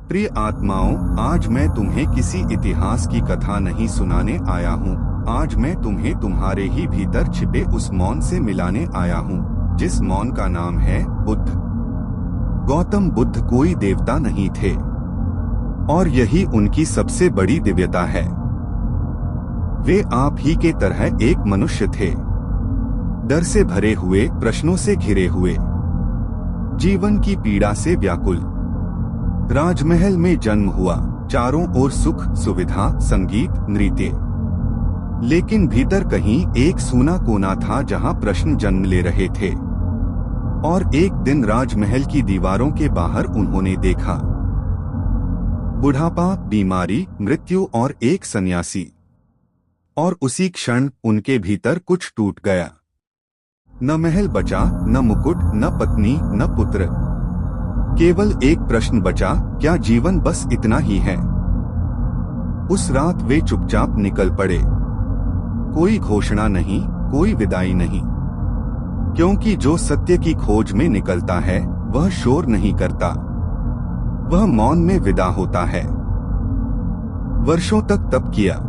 प्रिय आत्माओं, आज मैं तुम्हें किसी इतिहास की कथा नहीं सुनाने आया हूँ। आज मैं तुम्हें तुम्हारे ही भीतर छिपे उस मौन से मिलाने आया हूँ, जिस मौन का नाम है बुद्ध। गौतम बुद्ध कोई देवता नहीं थे, और यही उनकी सबसे बड़ी दिव्यता है। वे आप ही के तरह एक मनुष्य थे, डर से भरे हुए, प्रश्नों से घिरे हुए, जीवन की पीड़ा से व्याकुल। राजमहल में जन्म हुआ, चारों ओर सुख, सुविधा, संगीत, नृत्य। लेकिन भीतर कहीं एक सूना कोना था जहां प्रश्न जन्म ले रहे थे। और एक दिन राजमहल की दीवारों के बाहर उन्होंने देखा बुढ़ापा, बीमारी, मृत्यु और एक सन्यासी। और उसी क्षण उनके भीतर कुछ टूट गया। न महल बचा, न मुकुट, न पत्नी, न पुत्र। केवल एक प्रश्न बचा, क्या जीवन बस इतना ही है? उस रात वे चुपचाप निकल पड़े। कोई घोषणा नहीं, कोई विदाई नहीं, क्योंकि जो सत्य की खोज में निकलता है वह शोर नहीं करता, वह मौन में विदा होता है। वर्षों तक तप किया,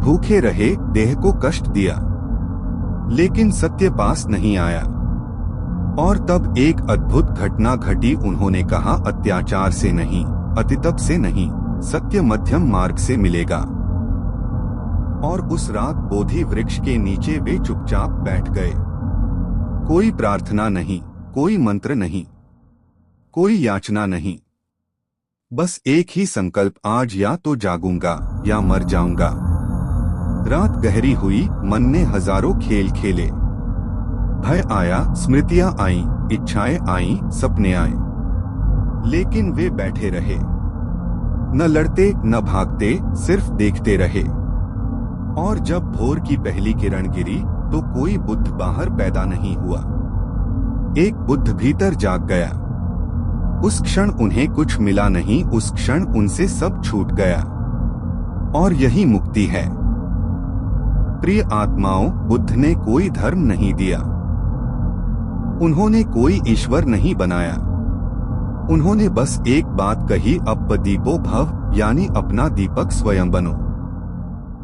भूखे रहे, देह को कष्ट दिया, लेकिन सत्य पास नहीं आया। और तब एक अद्भुत घटना घटी। उन्होंने कहा, अत्याचार से नहीं, अतितप से नहीं, सत्य मध्यम मार्ग से मिलेगा। और उस रात बोधि वृक्ष के नीचे वे चुपचाप बैठ गए। कोई प्रार्थना नहीं, कोई मंत्र नहीं, कोई याचना नहीं, बस एक ही संकल्प, आज या तो जागूंगा या मर जाऊंगा। रात गहरी हुई, मन ने हजारों खेल खेले। भय आया, स्मृतियां आईं, इच्छाएं आईं, सपने आए, लेकिन वे बैठे रहे। न लड़ते, न भागते, सिर्फ देखते रहे। और जब भोर की पहली किरण गिरी तो कोई बुद्ध बाहर पैदा नहीं हुआ, एक बुद्ध भीतर जाग गया। उस क्षण उन्हें कुछ मिला नहीं, उस क्षण उनसे सब छूट गया। और यही मुक्ति है। प्रिय आत्माओं, बुद्ध ने कोई धर्म नहीं दिया, उन्होंने कोई ईश्वर नहीं बनाया। उन्होंने बस एक बात कही, अपदीपो भव, यानी अपना दीपक स्वयं बनो।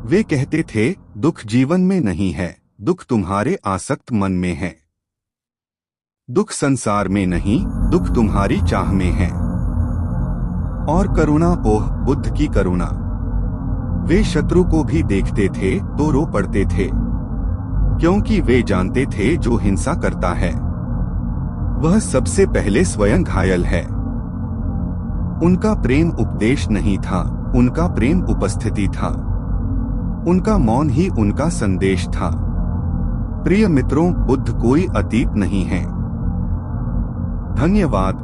वे कहते थे, दुख जीवन में नहीं है, दुख तुम्हारे आसक्त मन में है। दुख संसार में नहीं, दुख तुम्हारी चाह में है। और करुणा, ओह बुद्ध की करुणा। वे शत्रु को भी देखते थे तो रो पड़ते थे, क्योंकि वे जानते थे जो हिंसा करता है वह सबसे पहले स्वयं घायल है। उनका प्रेम उपदेश नहीं था, उनका प्रेम उपस्थिति था। उनका मौन ही उनका संदेश था। प्रिय मित्रों, बुद्ध कोई अतीत नहीं है। धन्यवाद।